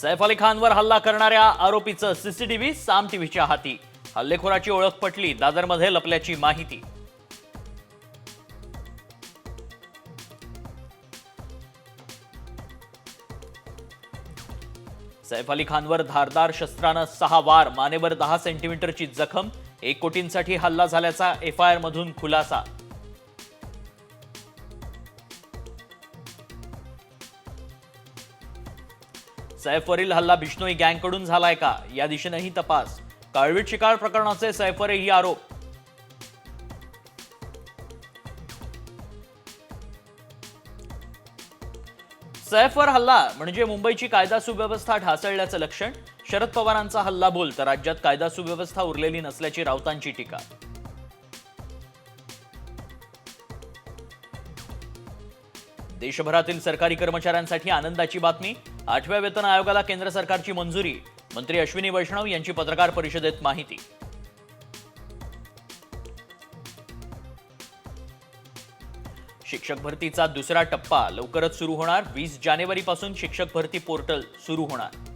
सैफ अली खानवर हल्ला करणाऱ्या आरोपीचं सीसीटीव्ही साम टीव्हीच्या हाती. हल्लेखोराची ओळख पटली, दादरमध्ये लपल्याची माहिती. सैफ अली खानवर धारदार शस्त्रानं 6 वार, मानेवर 10 सेंटीमीटरची जखम. 1 कोटींसाठी हल्ला झाल्याचा एफआयआर मधून खुलासा. सैफवरील हल्ला बिश्नोई गँगकडून झालाय का, या दिशेनेही तपास. काळवीट शिकार प्रकरणाचे सैफवरही आरोप. सैफवर हल्ला म्हणजे मुंबईची कायदा सुव्यवस्था ढासळल्याचं लक्षण. शरद पवारांचा हल्ला बोल तर राज्यात कायदा सुव्यवस्था उरलेली नसल्याची राऊतांची टीका. देशभरातील सरकारी कर्मचाऱ्यांसाठी आनंदाची बातमी. 8व्या वेतन आयोगाला केंद्र सरकारची मंजुरी. मंत्री अश्विनी वैष्णव यांची पत्रकार परिषदेत माहिती. शिक्षक भरतीचा दुसरा टप्पा लवकरच सुरू होणार. 20 जानेवारीपासून शिक्षक भरती पोर्टल सुरू होणार.